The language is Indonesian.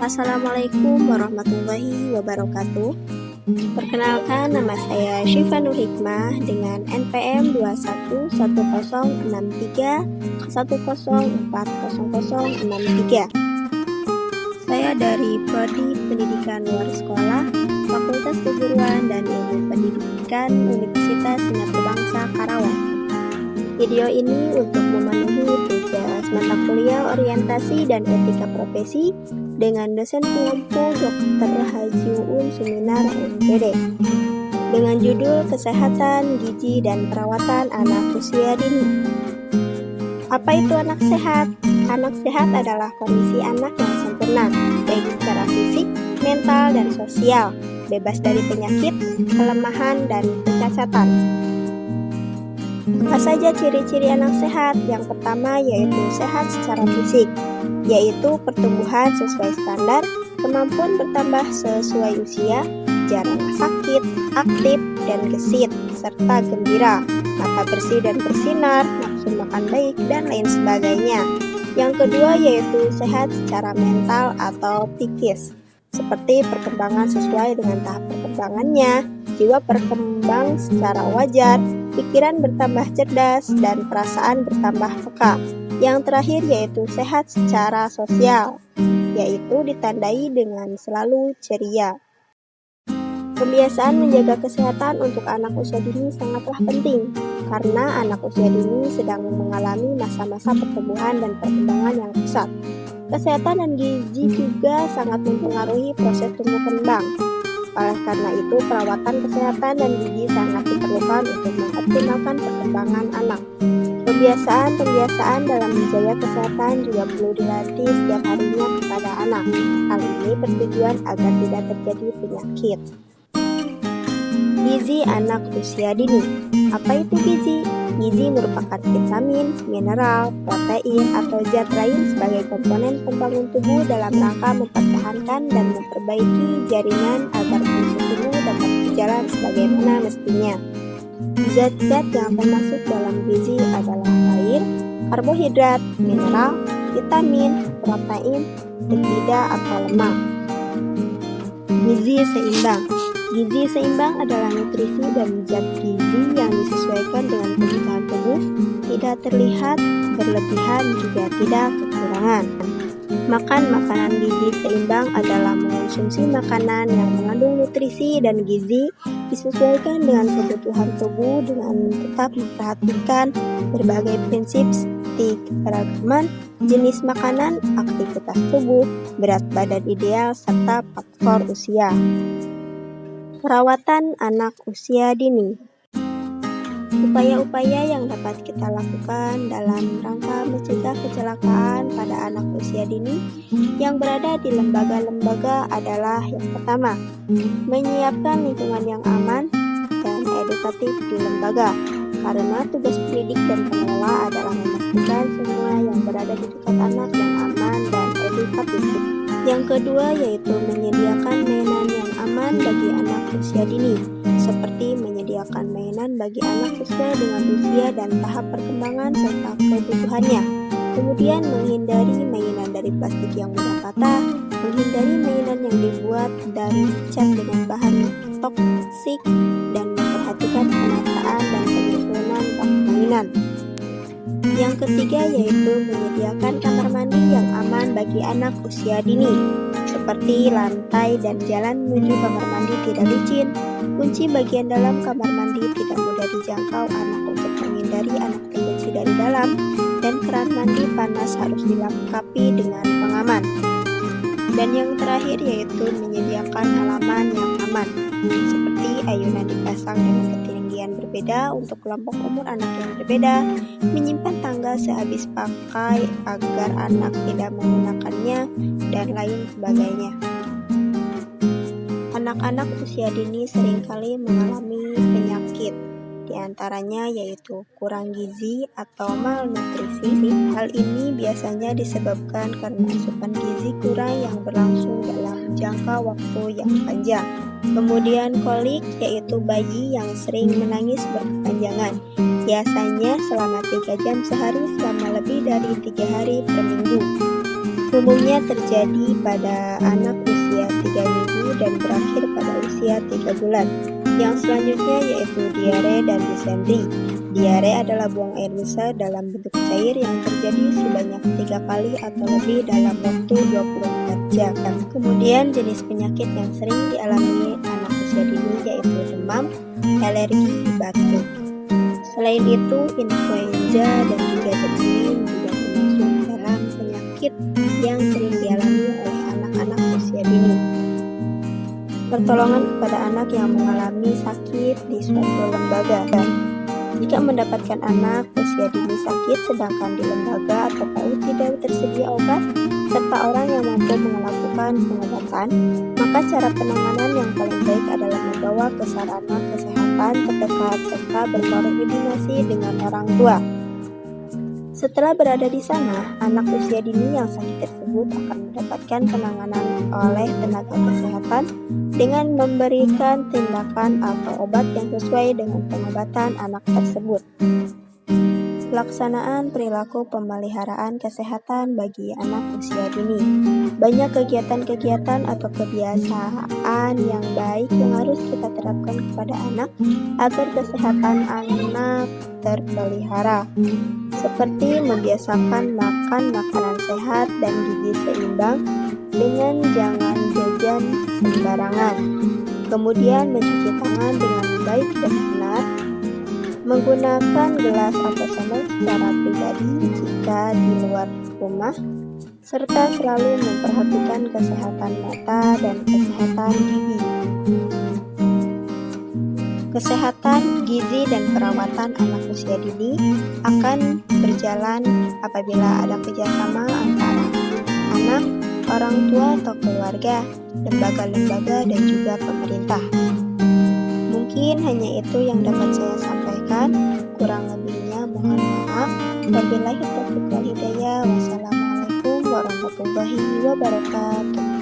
Assalamualaikum warahmatullahi wabarakatuh. Perkenalkan, nama saya Syifa Nur Hikmah dengan NPM 211063104063. Saya dari Prodi Pendidikan Luar Sekolah, Fakultas Keguruan dan Ilmu Pendidikan Universitas Singapura Bangsa Karawang. Video ini untuk memenuhi tugas mata kuliah orientasi dan etika profesi dengan dosen pengampu Dr. Haji Uun Suminar MPD dengan judul Kesehatan, Gizi, dan Perawatan Anak Usia Dini. Apa itu anak sehat? Anak sehat adalah kondisi anak yang sempurna, baik secara fisik, mental, dan sosial, bebas dari penyakit, kelemahan, dan kecacatan. Apa saja ciri-ciri anak sehat? Yang pertama yaitu sehat secara fisik, yaitu pertumbuhan sesuai standar, kemampuan bertambah sesuai usia, jarang sakit, aktif dan gesit, serta gembira, mata bersih dan bersinar, nafsu makan baik, dan lain sebagainya. Yang kedua yaitu sehat secara mental atau psikis, seperti perkembangan sesuai dengan tahap perkembangannya, jiwa berkembang secara wajar, pikiran bertambah cerdas, dan perasaan bertambah peka. Yang terakhir yaitu sehat secara sosial, yaitu ditandai dengan selalu ceria. Pembiasaan menjaga kesehatan untuk anak usia dini sangatlah penting, karena anak usia dini sedang mengalami masa-masa pertumbuhan dan perkembangan yang pesat. Kesehatan dan gizi juga sangat mempengaruhi proses tumbuh kembang. Oleh karena itu, perawatan kesehatan dan gizi sangat diperlukan untuk mengoptimalkan perkembangan anak. Pembiasaan dalam menjaga kesehatan juga perlu dilatih setiap harinya kepada anak. Hal ini bertujuan agar tidak terjadi penyakit. Gizi anak usia dini. Apa itu gizi? Gizi merupakan vitamin, mineral, protein, atau zat lain sebagai komponen pembangun tubuh dalam rangka mempertahankan dan memperbaiki jaringan agar fungsi tubuh dapat berjalan sebagaimana mestinya. Zat-zat yang termasuk dalam gizi adalah air, karbohidrat, mineral, vitamin, protein, peptida atau lemak. Gizi seimbang. Gizi seimbang adalah nutrisi dan zat gizi yang disesuaikan dengan kebutuhan tubuh, tidak terlihat berlebihan juga tidak kekurangan. Makan makanan gizi seimbang adalah mengonsumsi makanan yang mengandung nutrisi dan gizi disesuaikan dengan kebutuhan tubuh dengan tetap memperhatikan berbagai prinsip seperti keseragaman, jenis makanan, aktivitas tubuh, berat badan ideal, serta faktor usia. Perawatan anak usia dini. Upaya-upaya yang dapat kita lakukan dalam rangka mencegah kecelakaan pada anak usia dini yang berada di lembaga-lembaga adalah yang pertama, menyiapkan lingkungan yang aman dan edukatif di lembaga, karena tugas pendidik dan pengelola adalah memastikan semua yang berada di dekat anak yang aman dan edukatif. Yang kedua yaitu menyediakan mainan yang aman bagi anak usia dini, seperti menyediakan mainan bagi anak sesuai dengan usia dan tahap perkembangan serta kebutuhannya. Kemudian menghindari mainan dari plastik yang mudah patah, menghindari mainan yang dibuat dari cat dengan bahan toksik, dan memperhatikan penataan dan penyusunan bak mainan. Yang ketiga yaitu menyediakan kamar mandi yang aman bagi anak usia dini, seperti lantai dan jalan menuju kamar mandi tidak licin, kunci bagian dalam kamar mandi tidak mudah dijangkau anak untuk menghindari anak terkunci dari dalam, dan keran mandi panas harus dilengkapi dengan pengaman. Dan yang terakhir yaitu menyediakan halaman yang aman, seperti ayunan dipasang dengan ketinggian berbeda untuk kelompok umur anak yang berbeda, menyimpan tangga sehabis pakai agar anak tidak menggunakannya, dan lain sebagainya. Anak-anak usia dini seringkali mengalami penyakit, diantaranya yaitu kurang gizi atau malnutrisi. Hal ini biasanya disebabkan karena asupan gizi kurang yang berlangsung dalam jangka waktu yang panjang. Kemudian kolik, yaitu bayi yang sering menangis berkepanjangan, biasanya selama 3 jam sehari selama lebih dari 3 hari per minggu. Umumnya terjadi pada anak usia 3 minggu dan berakhir pada usia 3 bulan. Yang selanjutnya yaitu diare dan disentri. Diare adalah buang air besar dalam bentuk cair yang terjadi sebanyak 3 kali atau lebih dalam waktu 24 jam. Kemudian jenis penyakit yang sering dialami anak usia dini yaitu demam, alergi, batuk. Selain itu, influenza dan juga bersin juga termasuk dalam penyakit yang sering dialami oleh anak-anak usia dini. Pertolongan kepada anak yang mengalami sakit di suatu lembaga. Jika mendapatkan anak usia dini sakit sedangkan di lembaga atau PAUD tidak tersedia obat serta orang yang mampu melakukan pengobatan, maka cara penanganan yang paling baik adalah membawa ke sarana kesehatan terdekat serta berkoordinasi dengan orang tua. Setelah berada di sana, anak usia dini yang sakit tersebut akan mendapatkan penanganan oleh tenaga kesehatan dengan memberikan tindakan atau obat yang sesuai dengan pengobatan anak tersebut. Pelaksanaan perilaku pemeliharaan kesehatan bagi anak usia dini. Banyak kegiatan-kegiatan atau kebiasaan yang baik yang harus kita terapkan kepada anak agar kesehatan anak terpelihara. Seperti membiasakan makan makanan sehat dan gizi seimbang dengan jangan jajan sembarangan. Kemudian mencuci tangan dengan baik dan benar, menggunakan gelas atau sendok secara pribadi jika di luar rumah, serta selalu memperhatikan kesehatan mata dan kesehatan gigi. Kesehatan gizi dan perawatan anak usia dini akan berjalan apabila ada kerjasama antara anak, orang tua atau keluarga, lembaga-lembaga dan juga pemerintah. Mungkin hanya itu yang dapat saya sampaikan, kurang lebihnya mohon maaf. Wabillahi taufiq wal hidayah. Wassalamualaikum warahmatullahi wabarakatuh.